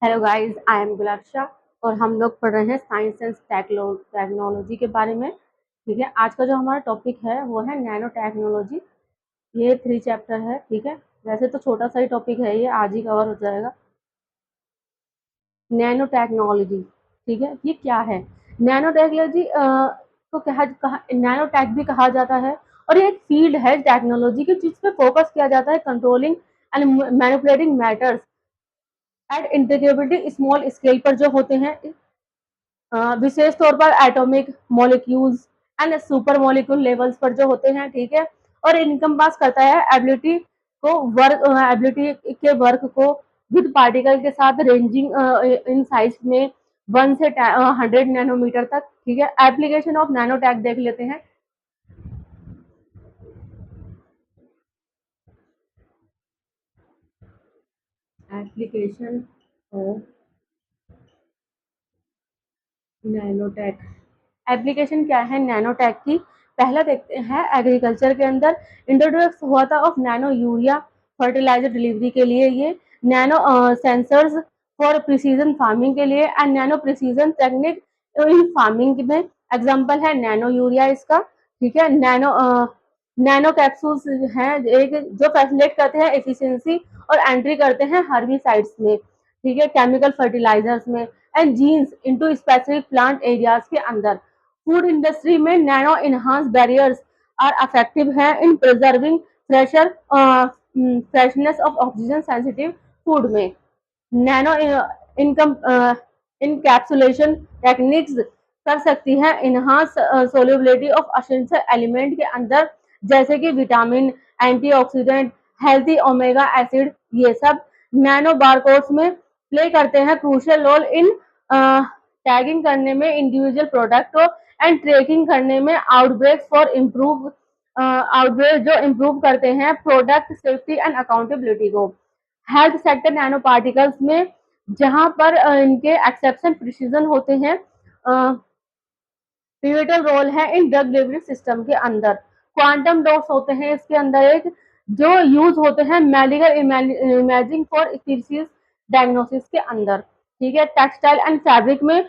Hello guys, I am गुलाबशा और हम लोग पढ़ रहे हैं साइंस एंड टेक्नोलॉजी के बारे में। ठीक है, आज का जो हमारा टॉपिक है वो है नैनो टेक्नोलॉजी। ये 3 चैप्टर है। ठीक है, वैसे तो छोटा सा ही टॉपिक है, ये आज ही कवर हो जाएगा। नैनो टेक्नोलॉजी, ठीक है, ये क्या है? नैनो टेक्नोलॉजी को कहा नैनो टेक भी कहा जाता है और ये एक फील्ड है टेक्नोलॉजी की जिस पे फोकस किया जाता है controlling and manipulating matters at integrability small scale पर जो होते हैं, विशेष तौर पर atomic molecules and super molecule levels पर जो होते हैं। ठीक है, और इनकम पास करता है एबिलिटी के वर्क को विद पार्टिकल के साथ रेंजिंग इन साइज में 1 से 100 नैनोमीटर तक। ठीक है, एप्लीकेशन ऑफ नैनोटेक देख लेते हैं। एप्लीकेशन ऑफ नैनोटेक, एप्लीकेशन क्या है नैनोटेक की? पहला देखते हैं, एग्रीकल्चर के अंदर इंट्रोड्यूस हुआ था of nano urea fertiliser delivery के लिए, ये nano sensors for precision farming के लिए and nano precision technique in farming में एग्जांपल है नैनो यूरिया इसका। ठीक है, नैनो कैप्सूल्स हैं एक जो फैसिलिटेट करते हैं एफिशिएंसी और एंट्री करते हैं हर्बिसाइड्स में। ठीक है, केमिकल फर्टिलाइजर्स में and genes into specific plant areas के अंदर। फूड इंडस्ट्री में nano enhance barriers are effective है in preserving freshness of oxygen sensitive food में। नैनो इनकम इनकैप्सुलेशन टेक्निक्स कर सकती है enhance solubility of essential element के अंदर, जैसे कि vitamin, antioxidant, healthy omega acid, ये सब नैनो बारकोड्स में प्ले करते हैं क्रूशियल रोल इन टैगिंग करने में इंडिविजुअल प्रोडक्ट को एंड ट्रैकिंग करने में आउटब्रेक फॉर इम्प्रूव आउटब्रेक जो इम्प्रूव करते हैं प्रोडक्ट सेफ्टी एंड अकाउंटेबिलिटी को। हेल्थ सेक्टर नैनो पार्टिकल्स में जहां पर इनके एक्सेप्शन प्रिसीजन होते हैं, पिवटल रोल है इन ड्रग डिलीवरी सिस्टम के अंदर। क्वांटम डॉट्स होते हैं इसके अंदर एक जो यूज होते हैं medical imaging for species diagnosis के अंदर। ठीक है, टेक्सटाइल एंड फैब्रिक में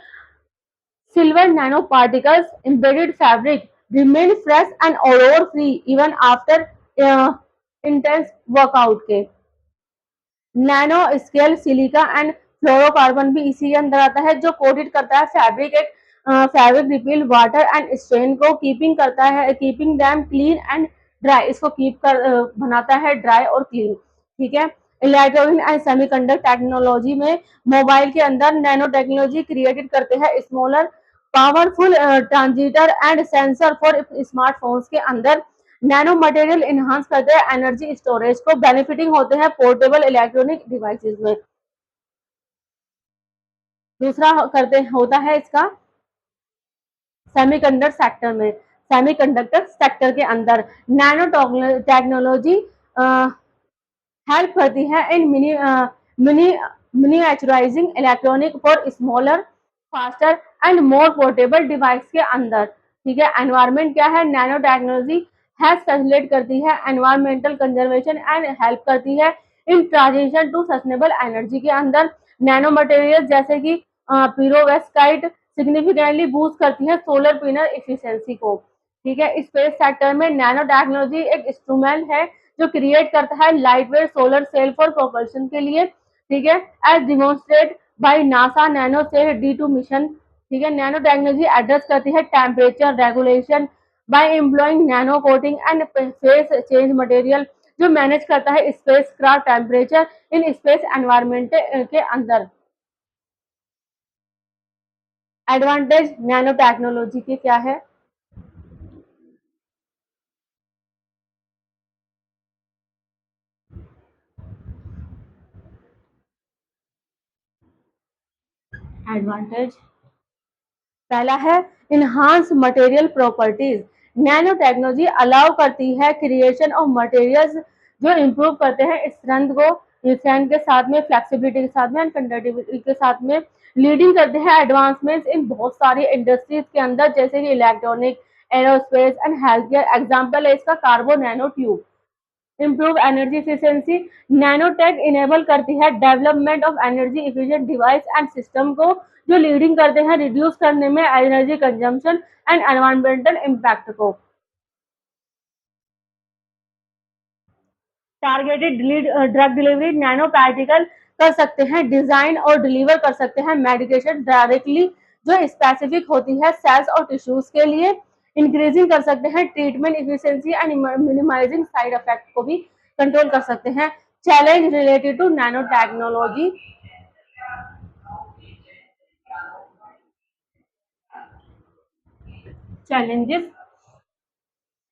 silver nano particles embedded fabric remain fresh and odor free even after intense workout के। Nano scale silica and fluorocarbon भी इसी के अंदर आता है जो कोटेड करता है fabric repel water and strain को कीपिंग करता है, keeping them clean and dry, इसको कीप कर बनाता है ड्राई और क्लीन। ठीक है, इलेक्ट्रॉनिक एंड सेमीकंडक्टर टेक्नोलॉजी में मोबाइल के अंदर नैनो टेक्नोलॉजी क्रिएटेड करते हैं smaller powerful transistor and sensor for smartphones के अंदर। नैनो मटेरियल इनहांस करते हैं एनर्जी स्टोरेज को, बेनिफिटिंग होते हैं पोर्टेबल इलेक्ट्रॉनिक डिवाइसेस में। दूसरा करते होता है इसका सेमीकंडक्टर सेक्टर के अंदर नैनो टेक्नोलॉजी हेल्प करती है in mini miniaturizing electronic for smaller faster and more portable device के अंदर। ठीक है, एनवायरमेंट क्या है? नैनो टेक्नोलॉजी हेल्प फैसिलिटेट करती है एनवायरमेंटल कंजर्वेशन एंड हेल्प करती है in transition to sustainable energy के अंदर। नैनो मटेरियल जैसे कि पीरोवेस्काइट सिग्निफिकेंटली बूस्ट करती है सोलर पैनल एफिशिएंसी को। ठीक है, स्पेस सेक्टर में नैनो टेक्नोलॉजी एक इंस्ट्रूमेंट है जो क्रिएट करता है lightweight solar sail for propulsion के लिए। ठीक है, as demonstrate by NASA nano sail D2 mission. ठीक है, नैनो टेक्नोलॉजी एड्रेस करती है temperature regulation by employing nano coating and phase change material जो मैनेज करता है spacecraft temperature in space environment के अंदर। एडवांटेज नैनो टेक्नोलॉजी के क्या है? एडवांटेज पहला है enhance material properties. Nano technology allow करती है क्रिएशन ऑफ मटेरियल्स जो इम्प्रूव करते हैं स्ट्रेंथ को, स्ट्रेंथ के साथ में फ्लेक्सिबिलिटी के साथ में एंड कंडक्टिविटी के साथ में, लीडिंग करते हैं एडवांसमेंट्स इन बहुत सारी इंडस्ट्रीज के अंदर जैसे कि electronic, aerospace and health care. Example है इसका carbon nano tube. Improve energy efficiency. Nanotech enable करती है development of energy efficient device and system को, जो लीडिंग करते हैं रिड्यूस करने में energy consumption and environmental impact को। Targeted drug delivery, nano particle कर सकते हैं डिजाइन और डिलीवर कर सकते हैं मेडिकेशन डायरेक्टली, जो स्पेसिफिक होती है सेल्स और टिश्यूज के लिए। इंक्रीजिंग कर सकते हैं treatment efficiency and minimising side effect को भी कंट्रोल कर सकते हैं। Challenge related to nano technology, challenges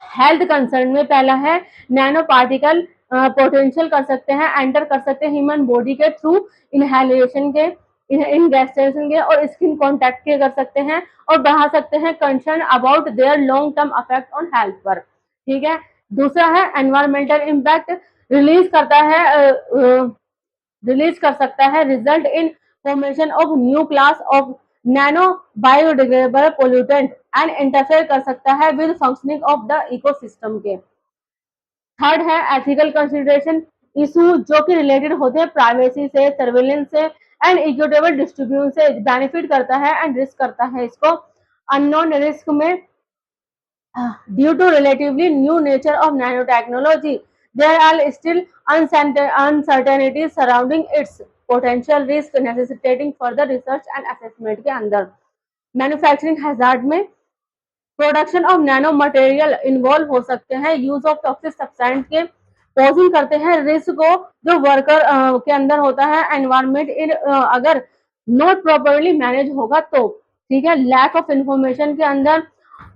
health concern में पहला है नैनो पार्टिकल पोटेंशियल कर सकते हैं, एंटर कर सकते हैं ह्यूमन बॉडी के थ्रू इनहेलेशन के, इनगेस्टेशन के और स्किन कॉन्टैक्ट के कर सकते हैं, और बढ़ा सकते हैं concern about their long term effect on health पर। ठीक है। दूसरा है एनवायरमेंटल इम्पैक्ट, रिलीज करता है रिलीज कर सकता है result in formation of new class of nano biodegradable pollutant and interfere कर सकता है with functioning of the ecosystem के। थर्ड है एथिकल कंसिडरेशन इशू, जो कि रिलेटेड होते हैं प्राइवेसी से, सर्वेलेंस से एंड इक्विटेबल डिस्ट्रीब्यूशन से, बेनिफिट करता है एंड रिस्क करता है इसको। अननोन रिस्क में due to relatively new nature of nano technology there are still uncertainties surrounding its potential risk necessitating further research and assessment के अंदर। मैन्युफैक्चरिंग हैजार्ड में production of nano material involve हो सकते हैं, यूज ऑफ टॉक्सिक सब्सटेंस के posing करते हैं risk को जो वर्कर के अंदर होता है एनवायरमेंट इन अगर नॉट प्रॉपरली मैनेज होगा तो। ठीक है। लैक ऑफ इंफॉर्मेशन के अंदर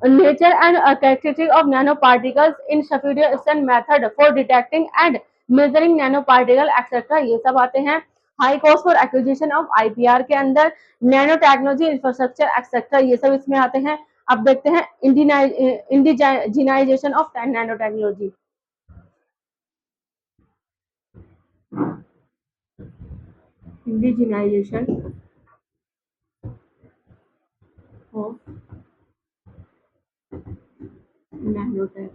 nature and characteristic of nano particles in sufficient method for detecting and measuring nano particle etcetera, ये सब आते हैं। High cost for acquisition of IPR के अंदर, नैनो टेक्नोलॉजी इंफ्रास्ट्रक्चर एक्सेट्रा, ये सब इसमें आते हैं। अब देखते हैं indigenisation of nano technology. Indigenisation of nanotech,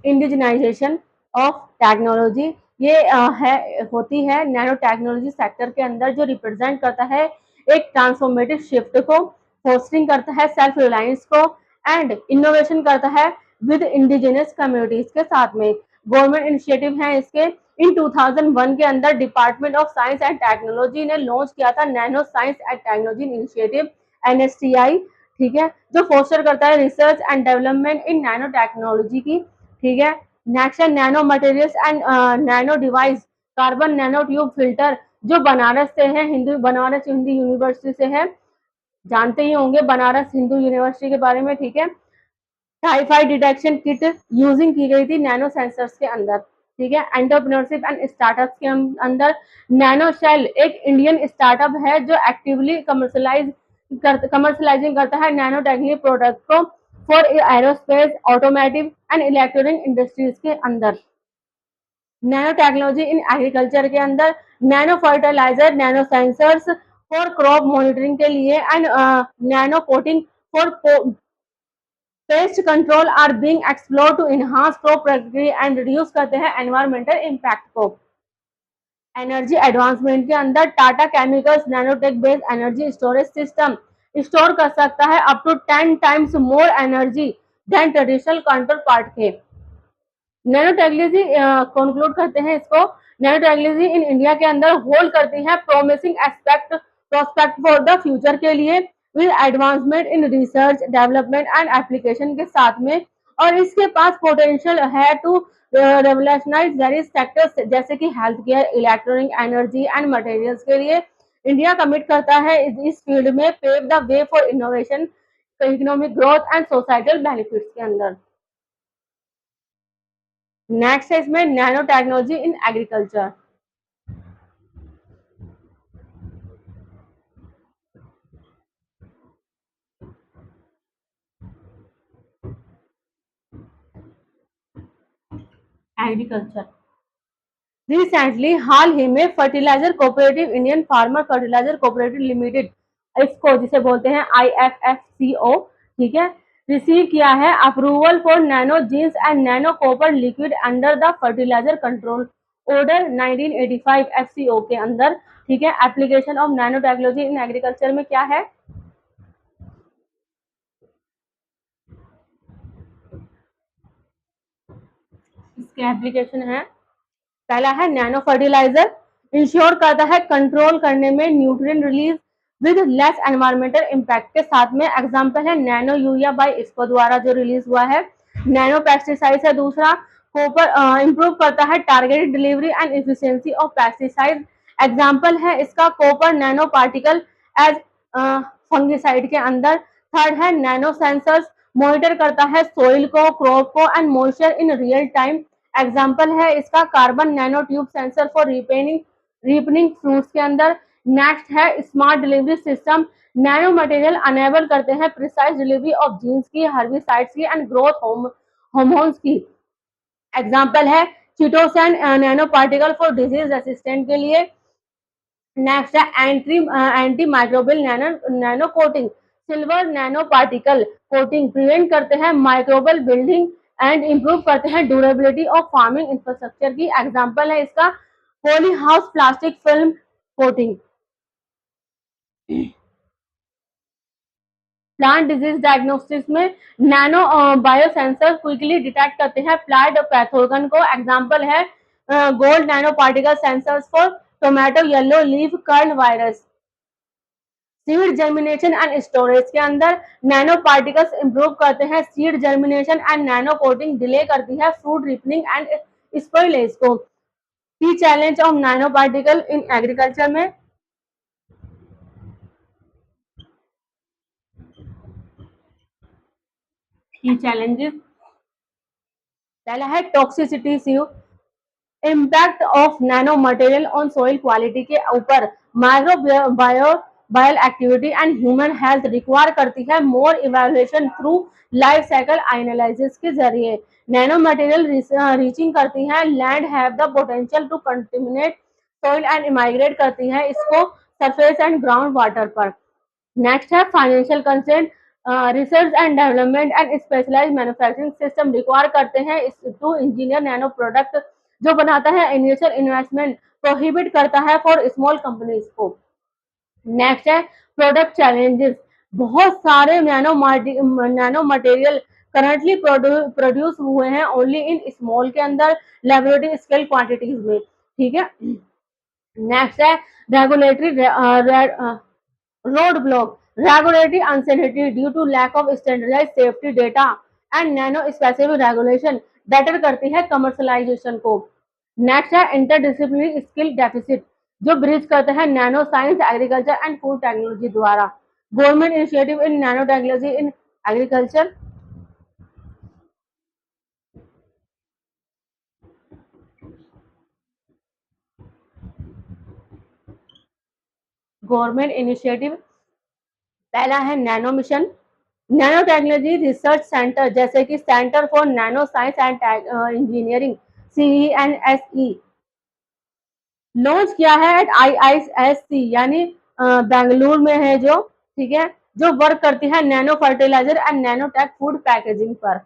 indigenisation of technology ये है होती है नैनो टेक्नोलॉजी सेक्टर के अंदर, जो रिप्रेजेंट करता है एक ट्रांसफॉर्मेटिव शिफ्ट को, फोस्टरिंग करता है सेल्फ रिलायंस को एंड इनोवेशन करता है विद इंडिजिनस कम्युनिटीज के साथ में। गवर्नमेंट इनिशिएटिव है इसके। इन 2001 के अंदर department of science and technology ने लॉन्च किया था nano science and technology initiative, NSTI. ठीक है। जो फोस्टर करता है research and development in nano technology की। ठीक है। नेक्स्ट है nano materials and nano device, carbon nano tube filter, जो बनारस से है, बनारस हिंदू यूनिवर्सिटी से है, जानते ही होंगे बनारस हिंदू यूनिवर्सिटी के बारे में। ठीक है। टाइफाइड डिटेक्शन किट यूजिंग की गई थी नैनो सेंसर्स के अंदर। ठीक है। एंटरप्रेन्योरशिप एंड स्टार्टअप्स के अंदर नैनो शेल एक इंडियन स्टार्टअप है जो एक्टिवली कमर्शलाइजिंग करता है नैनो टेक्निकल प्रोडक्ट को for aerospace, automotive and electronic industries के अंदर। नैनो टेक्नोलॉजी इन एग्रीकल्चर के अंदर nano fertiliser, nano sensors for crop monitoring के लिए and nano coating for pest control are being explore to enhance crop productivity and reduce करते हैं environmental impact को। Energy advancement के अंदर Tata chemicals nanotech based energy storage system store कर सकता है up to 10 times more energy than traditional counterpart के। Nano technology conclude करते हैं इसको। नैनो टेक्नोलॉजी इन इंडिया के अंदर होल्ड करती है promising aspect prospect for the future के लिए with advancement in research development and application के साथ में, और इसके पास पोटेंशियल है टू रेवोल्यूशनाइज वेरियस सेक्टर्स जैसे कि health care, electronic, energy and materials के लिए। इंडिया कमिट करता है इस फील्ड में pave the way for innovation, economic growth and societal benefits के अंदर। नेक्स्ट है इसमें nano technology in agriculture. Agriculture recently हाल ही में fertiliser cooperative, Indian farmer fertiliser cooperative limited, इसको जिसे बोलते हैं IFFCO, ठीक है, रिसीव किया है approval for nano zinc and nano copper liquid under the fertiliser control order 1985 FCO के अंदर। ठीक है, application of nano technology in agriculture में क्या है? इसके एप्लीकेशन है, पहला है नैनो फर्टिलाइजर, इंश्योर करता है कंट्रोल करने में nutrient release with less environmental impact के साथ में। एग्जांपल है नैनो यूरिया बाय इसको द्वारा जो रिलीज हुआ है। नैनो पेस्टिसाइड है दूसरा, कॉपर इंप्रूव करता है targeted delivery and efficiency of pesticide. Example है इसका copper nano particle as fungicide के अंदर। थर्ड है नैनो सेंसर्स, मॉनिटर करता है सोइल को, क्रॉप को and moisture in real time. Example है इसका carbon nano tube sensor for ripening fruits के अंदर। नेक्स्ट है smart delivery system, nano material enable करते हैं प्रिसाइज डिलीवरी ऑफ जीन्स की, हर्बिसाइड्स की एंड ग्रोथ हार्मोन्स की। एग्जाम्पल है chitosan nano particle for disease resistant के लिए। नेक्स्ट है antimicrobial nano coating, silver nano particle coating prevent करते हैं माइक्रोबियल बिल्डिंग एंड इंप्रूव करते हैं ड्यूरेबिलिटी ऑफ फार्मिंग इंफ्रास्ट्रक्चर की। एग्जांपल है इसका poly house plastic film coating. Plant disease diagnostics में नैनो बायोसेंसर क्विकली डिटेक्ट करते हैं प्लांट पैथोजन को। एग्जांपल है gold nano particle sensors for tomato yellow leaf curl virus. Seed germination and storage के अंदर नैनो पार्टिकल्स इंप्रूव करते हैं seed germination and nano coating delay करती है फ्रूट रिपनिंग एंड स्पॉइलेज को। की challenge of nano particle in agriculture में, की चैलेंजेस, पहला है टॉक्सिसिटी सी, impact of nano material on soil quality के ऊपर। Bile activity and human health require करती है more evaluation through life cycle analysis के जरिए। नैनो मटेरियल रीचिंग करती है land have the potential to contaminate soil and migrate करती है इसको सरफेस एंड ग्राउंड वाटर पर। नेक्स्ट है financial consent, research and development and specialized manufacturing system require करते हैं टू इंजीनियर नैनो प्रोडक्ट, जो बनाता है इनिशियल इन्वेस्टमेंट प्रोहिबिट करता है फॉर स्मॉल कंपनीज को। नेक्स्ट है प्रोडक्ट चैलेंजेस, बहुत सारे नैनो मटेरियल करंटली प्रोड्यूस हुए हैं ओनली इन स्मॉल के अंदर लेबोरेटरी स्केल क्वांटिटीज में। ठीक है, नेक्स्ट है regulatory roadblock, regulatory uncertainty due to lack of standardized safety data and nano specific regulation better करती है कमर्शलाइजेशन को। नेक्स्ट है इंटरडिसिप्लिनरी स्किल डेफिसिट, जो ब्रिज करते हैं nano science agriculture and food technology द्वारा। Government initiative in nano technology in agriculture, government initiative, पहला है nano mission, nano technology research centre जैसे कि centre for nano science and engineering CENSE launch किया है एट IISc यानी बेंगलुरु में है जो। ठीक है, जो वर्क करती है nano fertiliser and nano tech food packaging पर।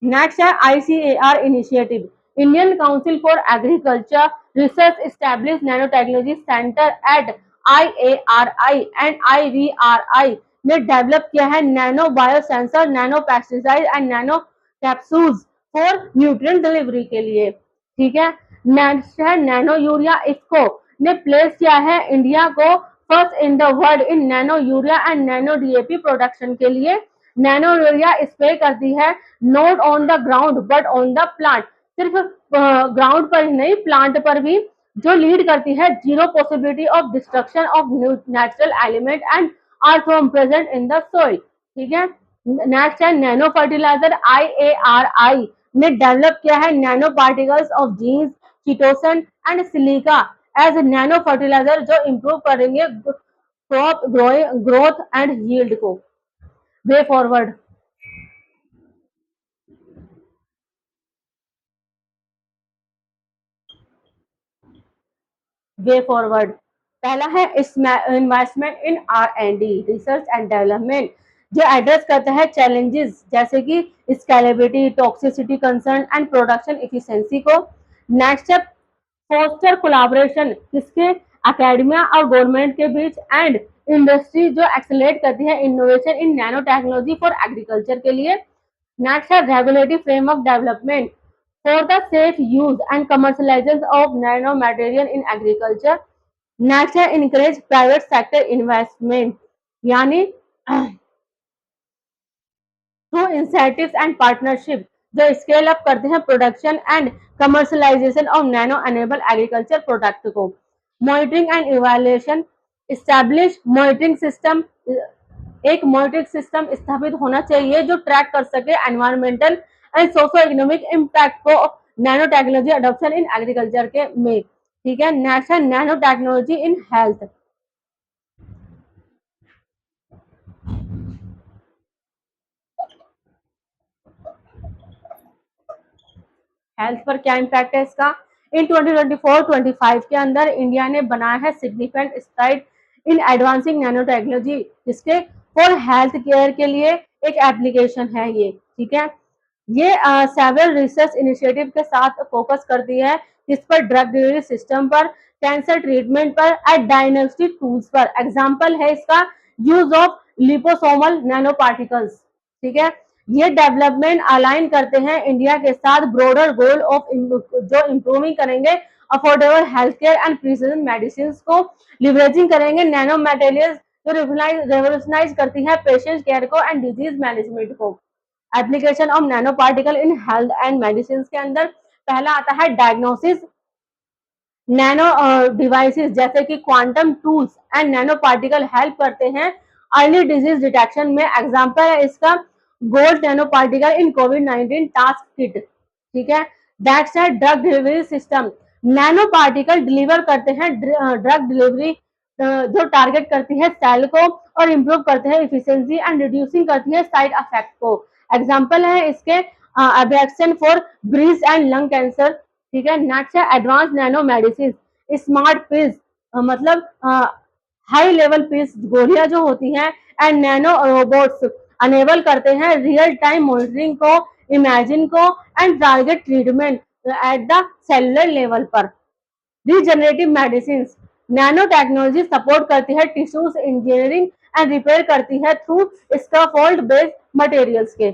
नेक्स्ट है ICAR initiative, Indian council for agriculture research establish nano technology centre at IARI and IVRI ने डेवलप किया है nano bio sensor, nano pesticide and nano capsules for nutrient delivery के लिए। ठीक है, next है नैनो यूरिया, इसको ने प्लेस किया है इंडिया को first in the world in nano urea and nano DAP production के लिए। नैनो यूरिया स्प्रे करती है not on the ground but on the plant, सिर्फ ग्राउंड पर ही नहीं प्लांट पर भी, जो लीड करती है zero possibility of destruction of natural element and are present in the soil. ठीक है, नेक्स्ट है नैनो फर्टिलाइजर, IARI ने डेवलप किया है nano particles of zinc, chitosan and silica as nano fertiliser, जो इंप्रूव करेंगे क्रॉप ग्रोथ एंड यील्ड को। Way forward, way forward, पहला है investment in R&D research and development, जो एड्रेस करता है चैलेंजेस जैसे कि scalability, toxicity concern and production efficiency को। नेक्स्ट है फोस्टर कोलाबोरेशन, जिसके एकेडमिया और गवर्नमेंट के बीच एंड इंडस्ट्री जो एक्सेलरेट करती है innovation in nano technology for agriculture के लिए। नेक्स्ट है regulatory framework development for the safe use and commercialization of nano material in agriculture. Next है इनकरेज प्राइवेट सेक्टर इन्वेस्टमेंट, यानी थ्रू इंसेंटिव्स एंड पार्टनरशिप जो scale up करते हैं production and commercialization of nano enable agriculture product को। Monitoring and evaluation, establish monitoring system, एक monitoring system स्थापित होना चाहिए जो ट्रैक कर सके environmental and socio economic impact को nano technology adoption in agriculture के में। ठीक है, नेक्स्ट है nano technology in health. Health पर क्या इम्पैक्ट है इसका। इन 2024-25 के अंदर इंडिया ने बनाया है सिग्निफिकेंट स्ट्राइड इन एडवांसिंग नैनो टेक्नोलॉजी, जिसके फॉर हेल्थ केयर के लिए एक एप्लीकेशन है ये। ठीक है, ये सेवरल रिसर्च इनिशिएटिव के साथ फोकस करती है, जिस पर ड्रग डिलीवरी सिस्टम पर, कैंसर ट्रीटमेंट पर एंड डायग्नोस्टिक टूल्स पर। एग्जांपल है इसका use of liposomal nano particles. ठीक है, ये डेवलपमेंट अलाइन करते हैं इंडिया के साथ ब्रॉडर गोल ऑफ जो इम्प्रूविंग करेंगे affordable health care and precision medicine को, लिवरेजिंग करेंगे नैनो मटेरियल्स जो रेवोल्यूशनाइज करती है पेशेंट केयर को एंड डिजीज मैनेजमेंट को। Application of nano particle in health and medicine के अंदर पहला आता है डायग्नोसिस। नैनो डिवाइसेस जैसे कि quantum tools and nano particle help करते हैं अर्ली डिजीज डिटेक्शन में। एग्जांपल है इसका gold nano particle in covid task kit. ठीक है, दैट्स है drug delivery system. Nano particle deliver करते हैं ड्रग डिलीवरी जो टारगेट करती है सेल को और इम्प्रूव करते हैं इफिशिएंसी एंड रिड्यूसिंग करती है साइड इफेक्ट को। एग्जांपल है इसके Abraxane for breast and lung cancer. ठीक है, नेक्स्ट है advance nano medicine, smart pills, मतलब हाई लेवल पिल्स गोलियां जो होती हैं एंड नैनो रोबोट्स अनेबल करते हैं रियल टाइम मॉनिटरिंग को, इमेजिन को and target treatment at the cellular level पर। Regenerative medicine, nano technology support करती है टिश्यूज इंजीनियरिंग एंड रिपेयर करती है थ्रू स्कैफोल्ड बेस्ड मटेरियल्स के।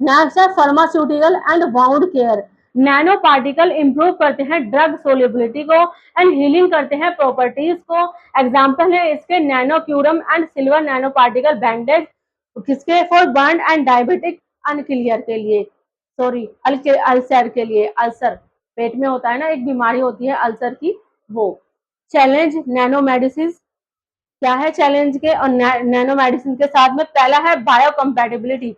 नेक्स्ट है pharmaceutical and wound care. Nano particle improve करते हैं ड्रग सोलिबिलिटी को एंड हीलिंग करते हैं प्रॉपर्टीज को। एग्जांपल है इसके nano curcumin and silver nano particle bandage, किसके for burn and diabetic unclear के लिए, सॉरी अल्सर के लिए। अल्सर पेट में होता है ना, एक बीमारी होती है अल्सर की, वो। चैलेंज नैनो मेडिसिन, क्या है चैलेंज के और नैनो मेडिसिन के साथ में। पहला है biocompatibility,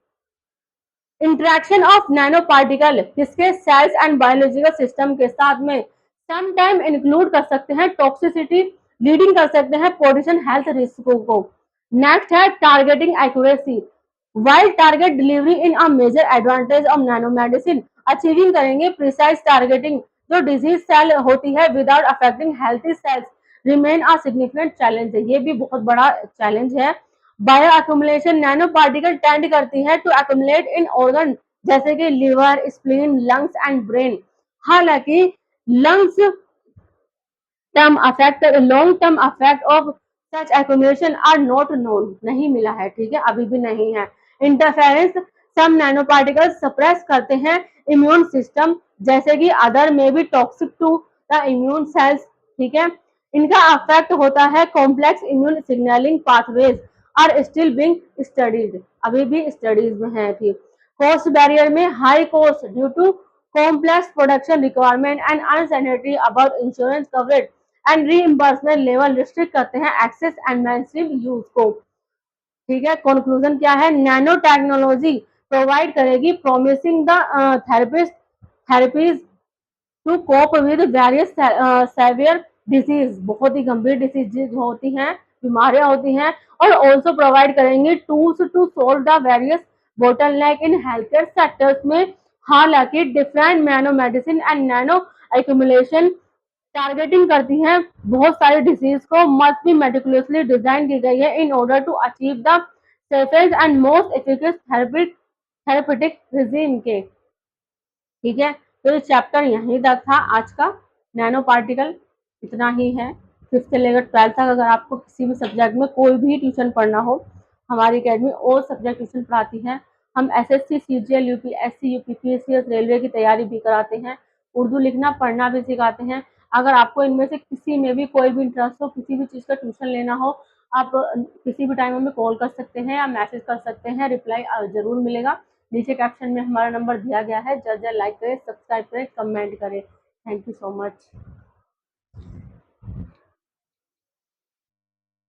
interaction of nano particle जिसके सेल्स एंड बायोलॉजिकल सिस्टम के साथ में सम टाइम इंक्लूड कर सकते हैं टॉक्सिसिटी, लीडिंग कर सकते हैं पोजिशन हेल्थ रिस्क को। नेक्स्ट है targeting accuracy, while target delivery in a major advantage of nano medicine, achieving करेंगे प्रिसाइज टारगेटिंग जो डिजीज सेल होती है without affecting healthy cells remain a significant challenge है, ये भी बहुत बड़ा चैलेंज है। Bioaccumulation, nano particle tend करती है टू एक्यूमुलेट इन ऑर्गन जैसे कि liver, spleen, lungs and brain. हालांकि lungs term affect, long term affect of such accumulation are not known, नहीं मिला है। ठीक है, अभी भी नहीं है। Interference, some nano particle suppress करते हैं इम्यून सिस्टम जैसे कि अदर में भी toxic to the immune cells. ठीक है, इनका अफेक्ट होता है complex immune signalling pathways are still being studied, अभी भी स्टडीज में है। ठीक, कॉस्ट बैरियर में high cost due to complex production requirement and uncertainty about insurance coverage and reimbursement level restrict करते हैं एक्सेस एंड मेनस्ट्रीम यूज को। ठीक है, कंक्लूजन क्या है, नैनो टेक्नोलॉजी प्रोवाइड करेगी promising the therapies to cope with various severe disease, बहुत ही गंभीर डिसीज होती हैं, बीमारियां होती हैं, और ऑल्सो प्रोवाइड करेंगे tools to solve the various bottleneck in health care sectors में। हालांकि different nano medicine and nano accumulation targeting करती हैं बहुत सारे डिसीज को, मस्ट बी मेटिकुलसली डिजाइन की गई है in order to achieve the safest and most efficacious therapeutic regime के। ठीक है, तो ये चैप्टर यहीं तक था आज का। नैनो पार्टिकल इतना ही है। फिफ्थ से लेकर ट्वेल्थ तक अगर आपको किसी भी सब्जेक्ट में कोई भी ट्यूशन पढ़ना हो, हमारी अकेडमी और सब्जेक्ट ट्यूशन पढ़ाती है। हम SSC, CGL, UPSC, UPPSC, railway की तैयारी भी कराते हैं। उर्दू लिखना पढ़ना भी सिखाते हैं। अगर आपको इनमें से किसी में भी कोई भी इंटरेस्ट हो, किसी भी चीज़ का ट्यूशन लेना हो, आप किसी भी टाइम हमें कॉल कर सकते हैं या मैसेज कर सकते हैं, रिप्लाई ज़रूर मिलेगा। नीचे कैप्शन में हमारा नंबर दिया गया है। जल्द जल्द लाइक करें, सब्सक्राइब करें, कमेंट करें। Thank you so much.